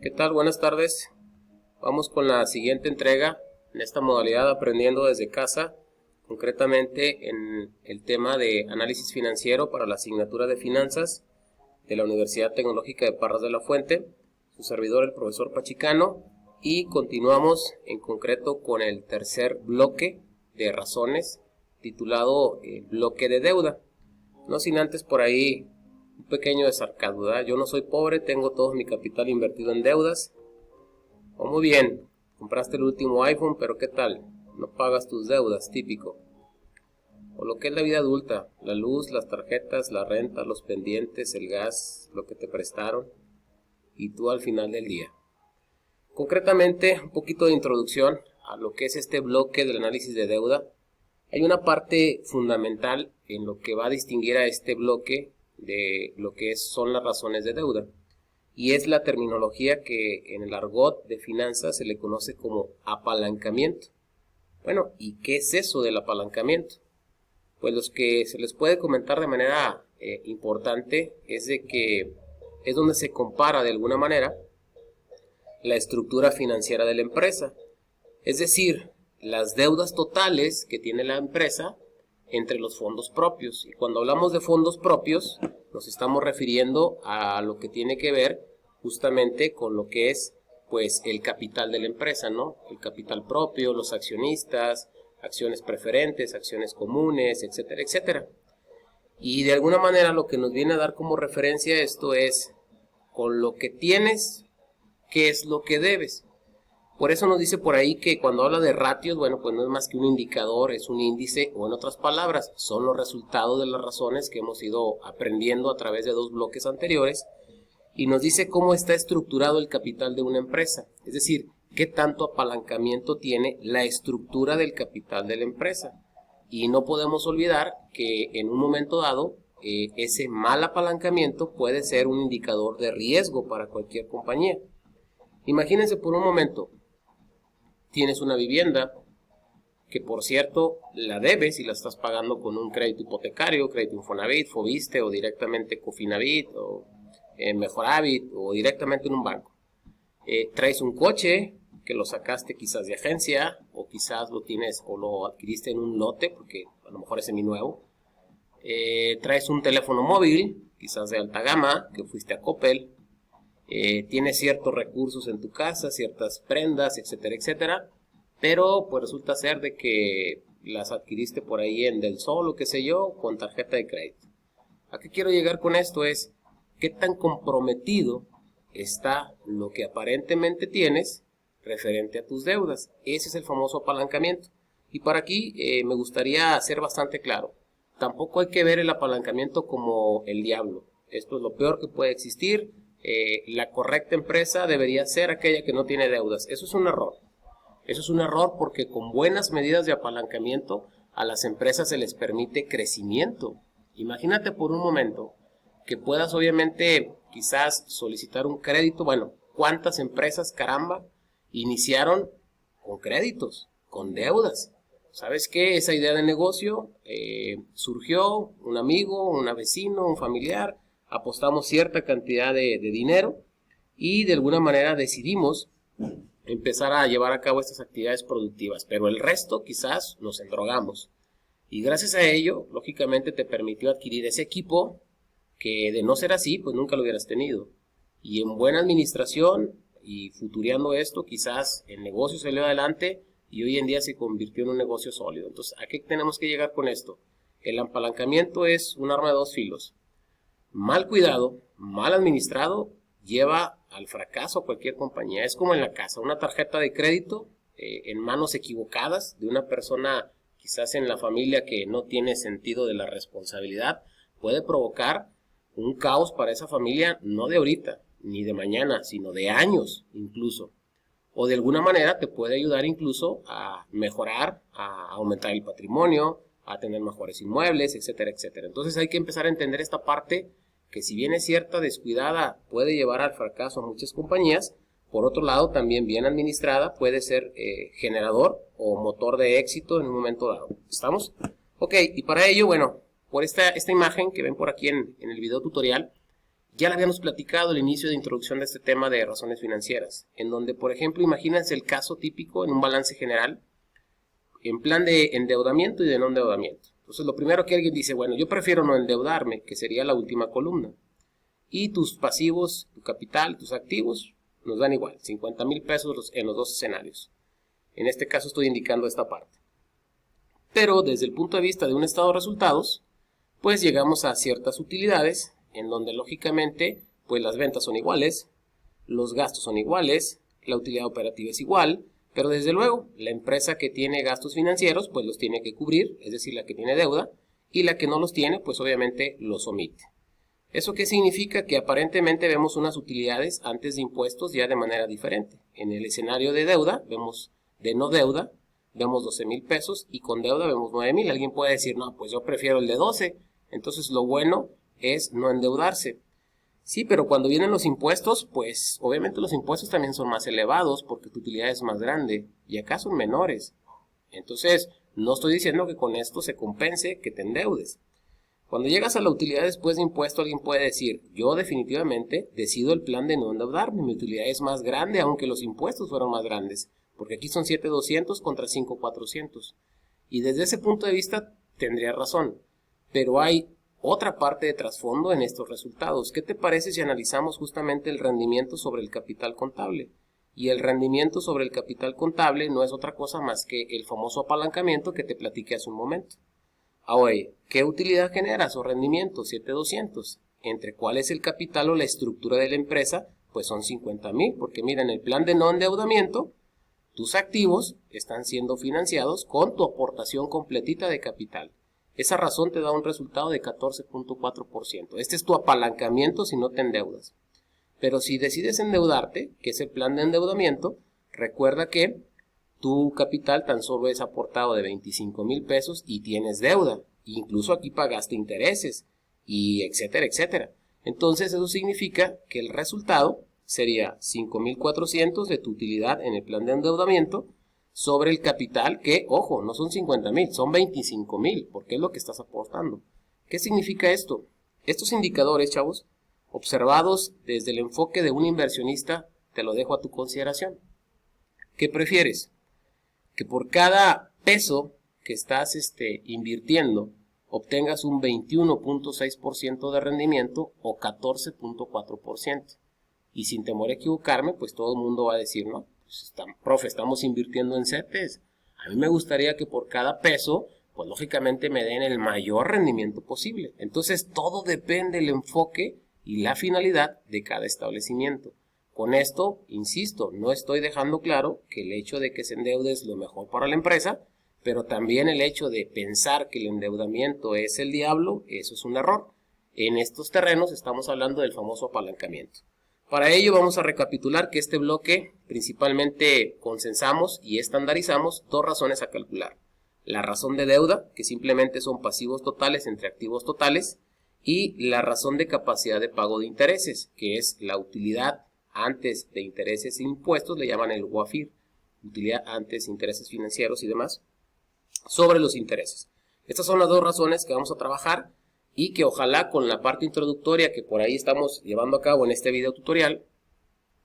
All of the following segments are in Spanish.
¿Qué tal? Buenas tardes. Vamos con la siguiente entrega en esta modalidad aprendiendo desde casa, concretamente en el tema de análisis financiero para la asignatura de finanzas de la Universidad Tecnológica de Parras de la Fuente, su servidor el profesor Pachicano, y continuamos en concreto con el tercer bloque de razones titulado bloque de deuda. No sin antes por ahí un pequeño de sarcasmo, ¿verdad? Yo no soy pobre, tengo todo mi capital invertido en deudas. O muy bien, compraste el último iPhone, pero ¿qué tal? No pagas tus deudas, típico. O lo que es la vida adulta, la luz, las tarjetas, la renta, los pendientes, el gas, lo que te prestaron, y tú al final del día. Concretamente, un poquito de introducción a lo que es este bloque del análisis de deuda. Hay una parte fundamental en lo que va a distinguir a este bloque de lo que son las razones de deuda, y es la terminología que en el argot de finanzas se le conoce como apalancamiento. Bueno, ¿y qué es eso del apalancamiento? Pues los que se les puede comentar de manera importante es de que es donde se compara de alguna manera la estructura financiera de la empresa, es decir, las deudas totales que tiene la empresa entre los fondos propios. Y cuando hablamos de fondos propios, nos estamos refiriendo a lo que tiene que ver justamente con lo que es pues el capital de la empresa, ¿no? El capital propio, los accionistas, acciones preferentes, acciones comunes, etcétera, etcétera. Y de alguna manera lo que nos viene a dar como referencia esto es con lo que tienes, ¿qué es lo que debes? Por eso nos dice por ahí que cuando habla de ratios, bueno, pues no es más que un indicador, es un índice, o en otras palabras, son los resultados de las razones que hemos ido aprendiendo a través de dos bloques anteriores, y nos dice cómo está estructurado el capital de una empresa, es decir, qué tanto apalancamiento tiene la estructura del capital de la empresa. Y no podemos olvidar que en un momento dado, ese mal apalancamiento puede ser un indicador de riesgo para cualquier compañía. Imagínense por un momento, tienes una vivienda que por cierto la debes y la estás pagando con un crédito hipotecario, crédito Infonavit, Foviste o directamente Cofinavit o Mejoravit o directamente en un banco. Traes un coche que lo sacaste quizás de agencia o quizás lo tienes o lo adquiriste en un lote porque a lo mejor es seminuevo. Traes un teléfono móvil, quizás de alta gama, que fuiste a Coppel. Tienes ciertos recursos en tu casa, ciertas prendas, etcétera, etcétera, pero pues resulta ser de que las adquiriste por ahí en Del Sol o qué sé yo, con tarjeta de crédito. ¿A qué quiero llegar con esto? Es qué tan comprometido está lo que aparentemente tienes referente a tus deudas. Ese es el famoso apalancamiento. Y para aquí me gustaría ser bastante claro. Tampoco hay que ver el apalancamiento como el diablo. Esto es lo peor que puede existir. La correcta empresa debería ser aquella que no tiene deudas. Eso es un error. Eso es un error porque con buenas medidas de apalancamiento a las empresas se les permite crecimiento. Imagínate por un momento que puedas obviamente quizás solicitar un crédito. Bueno, ¿cuántas empresas, caramba, iniciaron con créditos, con deudas? ¿Sabes qué? Esa idea de negocio surgió un amigo, un vecino, un familiar. Apostamos cierta cantidad de dinero y de alguna manera decidimos empezar a llevar a cabo estas actividades productivas, pero el resto quizás nos endrogamos. Y gracias a ello, lógicamente te permitió adquirir ese equipo que de no ser así, pues nunca lo hubieras tenido. Y en buena administración y futureando esto, quizás el negocio salió adelante y hoy en día se convirtió en un negocio sólido. Entonces, ¿a qué tenemos que llegar con esto? El apalancamiento es un arma de dos filos. Mal cuidado, mal administrado, lleva al fracaso a cualquier compañía. Es como en la casa, una tarjeta de crédito en manos equivocadas de una persona quizás en la familia que no tiene sentido de la responsabilidad, puede provocar un caos para esa familia, no de ahorita, ni de mañana, sino de años incluso. O de alguna manera te puede ayudar incluso a mejorar, a aumentar el patrimonio, a tener mejores inmuebles, etcétera, etcétera. Entonces hay que empezar a entender esta parte que si bien es cierta, descuidada, puede llevar al fracaso a muchas compañías. Por otro lado, también bien administrada puede ser generador o motor de éxito en un momento dado. ¿Estamos? Ok, y para ello, bueno, por esta imagen que ven por aquí en el video tutorial, Ya lo habíamos platicado al inicio de introducción de este tema de razones financieras, en donde, por ejemplo, imagínense el caso típico en un balance general, en plan de endeudamiento y de no endeudamiento. Entonces, lo primero que alguien dice, bueno, yo prefiero no endeudarme, que sería la última columna. Y tus pasivos, tu capital, tus activos, nos dan igual, 50,000 pesos en los dos escenarios. En este caso estoy indicando esta parte. Pero desde el punto de vista de un estado de resultados, pues llegamos a ciertas utilidades, en donde lógicamente pues las ventas son iguales, los gastos son iguales, la utilidad operativa es igual, pero desde luego la empresa que tiene gastos financieros pues los tiene que cubrir, es decir, la que tiene deuda, y la que no los tiene pues obviamente los omite. ¿Eso qué significa? Que aparentemente vemos unas utilidades antes de impuestos ya de manera diferente. En el escenario de deuda vemos de no deuda, vemos 12,000 pesos y con deuda vemos 9,000. Alguien puede decir, no, pues yo prefiero el de 12, entonces lo bueno es no endeudarse. Sí, pero cuando vienen los impuestos, pues obviamente los impuestos también son más elevados porque tu utilidad es más grande y acá son menores. Entonces, no estoy diciendo que con esto se compense que te endeudes. Cuando llegas a la utilidad después de impuesto, alguien puede decir, yo definitivamente decido el plan de no endeudarme, mi utilidad es más grande aunque los impuestos fueron más grandes, porque aquí son 7,200 contra 5,400. Y desde ese punto de vista tendría razón, pero hay otra parte de trasfondo en estos resultados. ¿Qué te parece si analizamos justamente el rendimiento sobre el capital contable? Y el rendimiento sobre el capital contable no es otra cosa más que el famoso apalancamiento que te platiqué hace un momento. Ahora, ¿qué utilidad generas o rendimiento? 7,200. ¿Entre cuál es el capital o la estructura de la empresa? Pues son 50,000, porque mira, en el plan de no endeudamiento, tus activos están siendo financiados con tu aportación completita de capital. Esa razón te da un resultado de 14,4%. Este es tu apalancamiento si no te endeudas. Pero si decides endeudarte, que es el plan de endeudamiento, recuerda que tu capital tan solo es aportado de 25,000 pesos y tienes deuda. Incluso aquí pagaste intereses y etcétera, etcétera. Entonces eso significa que el resultado sería 5,400 de tu utilidad en el plan de endeudamiento sobre el capital que, ojo, no son 50,000, son 25,000, porque es lo que estás aportando. ¿Qué significa esto? Estos indicadores, chavos, observados desde el enfoque de un inversionista, te lo dejo a tu consideración. ¿Qué prefieres? Que por cada peso que estás invirtiendo, obtengas un 21,6% de rendimiento o 14,4%. Y sin temor a equivocarme, pues todo el mundo va a decir, no, pues profe, estamos invirtiendo en CETES. A mí me gustaría que por cada peso, pues lógicamente me den el mayor rendimiento posible. Entonces todo depende del enfoque y la finalidad de cada establecimiento. Con esto, insisto, no estoy dejando claro que el hecho de que se endeude es lo mejor para la empresa, pero también el hecho de pensar que el endeudamiento es el diablo, eso es un error. En estos terrenos estamos hablando del famoso apalancamiento. Para ello vamos a recapitular que este bloque principalmente consensamos y estandarizamos dos razones a calcular. La razón de deuda, que simplemente son pasivos totales entre activos totales, y la razón de capacidad de pago de intereses, que es la utilidad antes de intereses e impuestos, le llaman el UAFIR, utilidad antes intereses financieros y demás, sobre los intereses. Estas son las dos razones que vamos a trabajar y que ojalá con la parte introductoria que por ahí estamos llevando a cabo en este video tutorial,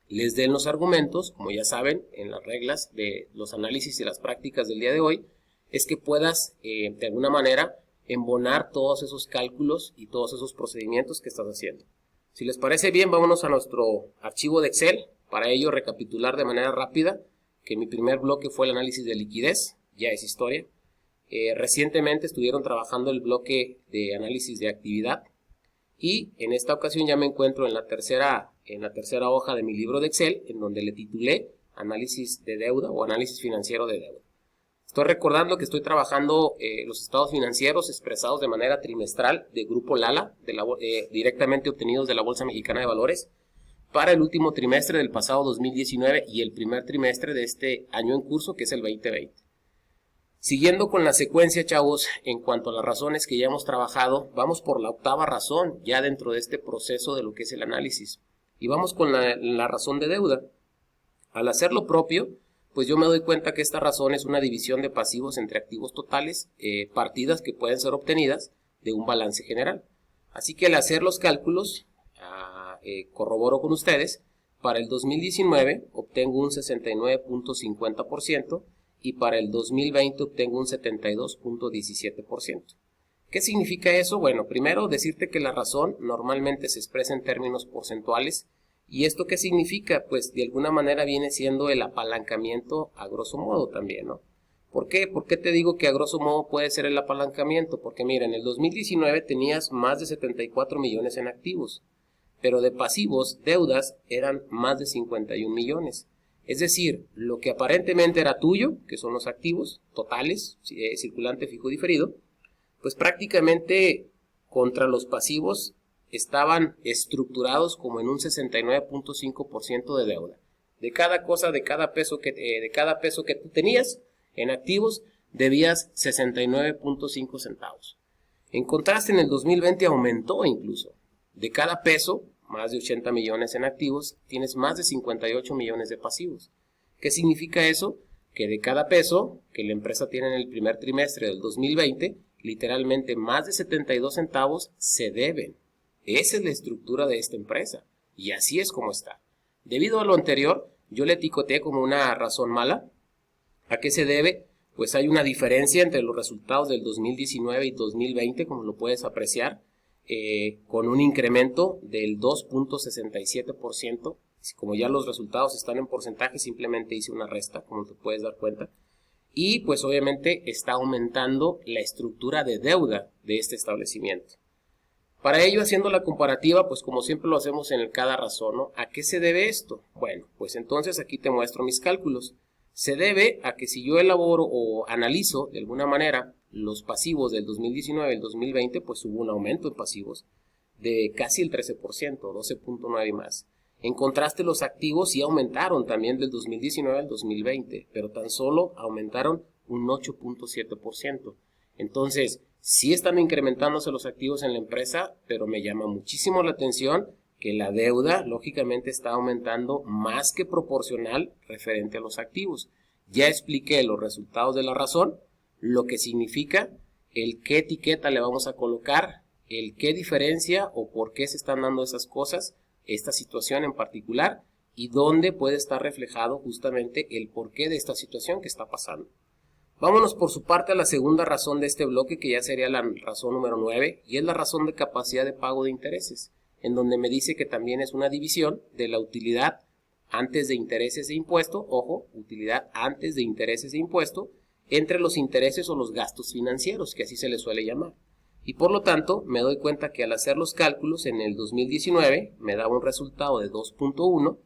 les den los argumentos, como ya saben, en las reglas de los análisis y las prácticas del día de hoy, es que puedas de alguna manera embonar todos esos cálculos y todos esos procedimientos que estás haciendo. Si les parece bien, vámonos a nuestro archivo de Excel. Para ello, recapitular de manera rápida que mi primer bloque fue el análisis de liquidez, ya es historia. Recientemente estuvieron trabajando el bloque de análisis de actividad y en esta ocasión ya me encuentro en la tercera hoja de mi libro de Excel, en donde le titulé análisis de deuda o análisis financiero de deuda. Estoy recordando que estoy trabajando los estados financieros expresados de manera trimestral de Grupo Lala, directamente obtenidos de la Bolsa Mexicana de Valores, para el último trimestre del pasado 2019 y el primer trimestre de este año en curso, que es el 2020. Siguiendo con la secuencia, chavos, en cuanto a las razones que ya hemos trabajado, vamos por la octava razón ya dentro de este proceso de lo que es el análisis. Y vamos con la razón de deuda. Al hacer lo propio, pues yo me doy cuenta que esta razón es una división de pasivos entre activos totales, partidas que pueden ser obtenidas de un balance general. Así que al hacer los cálculos, corroboro con ustedes, para el 2019 obtengo un 69.50% y para el 2020 obtengo un 72.17%. ¿Qué significa eso? Bueno, primero decirte que la razón normalmente se expresa en términos porcentuales. ¿Y esto qué significa? Pues de alguna manera viene siendo el apalancamiento a grosso modo también, ¿no? ¿Por qué? ¿Por qué te digo que a grosso modo puede ser el apalancamiento? Porque mira, en el 2019 tenías más de 74 millones en activos, pero de pasivos, deudas, eran más de 51 millones. Es decir, lo que aparentemente era tuyo, que son los activos totales, circulante, fijo, diferido, pues prácticamente contra los pasivos estaban estructurados como en un 69.5% de deuda. De cada cosa, de cada peso que tú tenías en activos, debías 69.5 centavos. En contraste, en el 2020 aumentó incluso. De cada peso, más de 80 millones en activos, tienes más de 58 millones de pasivos. ¿Qué significa eso? Que de cada peso que la empresa tiene en el primer trimestre del 2020, literalmente más de 72 centavos se deben. Esa es la estructura de esta empresa y así es como está. Debido a lo anterior, yo le etiqueté como una razón mala. ¿A qué se debe? Pues hay una diferencia entre los resultados del 2019 y 2020, como lo puedes apreciar, con un incremento del 2.67%. Como ya los resultados están en porcentaje, simplemente hice una resta, como te puedes dar cuenta. Y pues obviamente está aumentando la estructura de deuda de este establecimiento. Para ello, haciendo la comparativa, pues como siempre lo hacemos en el cada razón, ¿no? ¿A qué se debe esto? Bueno, pues entonces aquí te muestro mis cálculos. Se debe a que si yo elaboro o analizo de alguna manera los pasivos del 2019 al 2020, pues hubo un aumento en pasivos de casi el 13%, 12.9 y más. En contraste, los activos sí aumentaron también del 2019 al 2020, pero tan solo aumentaron un 8.7%. Entonces, sí están incrementándose los activos en la empresa, pero me llama muchísimo la atención que la deuda, lógicamente, está aumentando más que proporcional referente a los activos. Ya expliqué los resultados de la razón, lo que significa, el qué etiqueta le vamos a colocar, el qué diferencia o por qué se están dando esas cosas, esta situación en particular, y dónde puede estar reflejado justamente el porqué de esta situación que está pasando. Vámonos por su parte a la segunda razón de este bloque, que ya sería la razón número 9, y es la razón de capacidad de pago de intereses, en donde me dice que también es una división de la utilidad antes de intereses de impuesto, ojo, utilidad antes de intereses de impuesto, entre los intereses o los gastos financieros, que así se le suele llamar. Y por lo tanto, me doy cuenta que al hacer los cálculos en el 2019 me daba un resultado de 2.1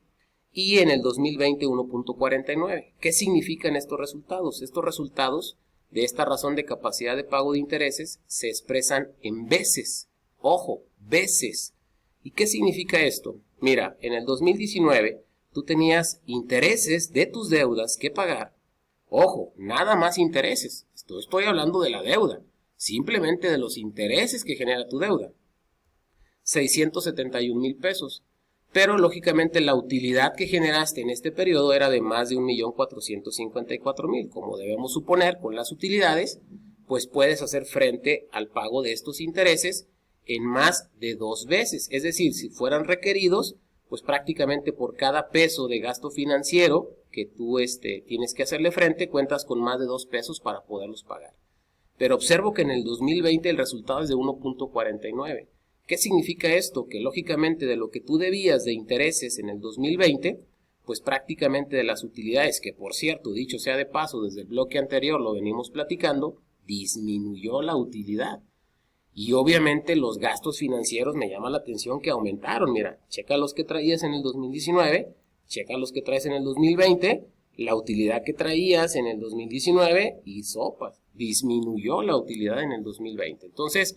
y en el 2020 1.49. ¿Qué significan estos resultados? Estos resultados de esta razón de capacidad de pago de intereses se expresan en veces. Ojo, veces. ¿Y qué significa esto? Mira, en el 2019 tú tenías intereses de tus deudas que pagar. Ojo, nada más intereses. Estoy hablando de la deuda. Simplemente de los intereses que genera tu deuda. 671,000 pesos. Pero lógicamente la utilidad que generaste en este periodo era de más de 1.454.000. Como debemos suponer, con las utilidades, pues puedes hacer frente al pago de estos intereses en más de 2 veces. Es decir, si fueran requeridos, pues prácticamente por cada peso de gasto financiero que tú tienes que hacerle frente, cuentas con más de 2 pesos para poderlos pagar. Pero observo que en el 2020 el resultado es de 1.49. ¿Qué significa esto? Que lógicamente de lo que tú debías de intereses en el 2020, pues prácticamente de las utilidades, que por cierto, dicho sea de paso, desde el bloque anterior lo venimos platicando, disminuyó la utilidad. Y obviamente los gastos financieros me llama la atención que aumentaron. Mira, checa los que traías en el 2019, checa los que traes en el 2020, la utilidad que traías en el 2019 y sopas, disminuyó la utilidad en el 2020. Entonces,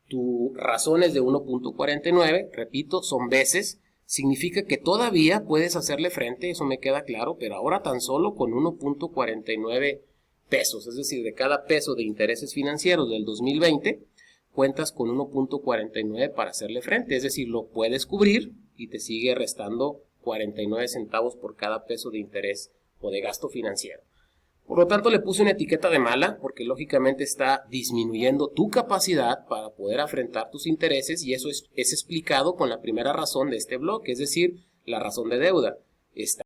tu razón es de 1.49, repito, son veces, significa que todavía puedes hacerle frente, eso me queda claro, pero ahora tan solo con 1.49 pesos, es decir, de cada peso de intereses financieros del 2020, cuentas con 1.49 para hacerle frente, es decir, lo puedes cubrir y te sigue restando 49 centavos por cada peso de interés o de gasto financiero. Por lo tanto, le puse una etiqueta de mala porque lógicamente está disminuyendo tu capacidad para poder afrontar tus intereses, y eso es explicado con la primera razón de este bloque, es decir, la razón de deuda. Está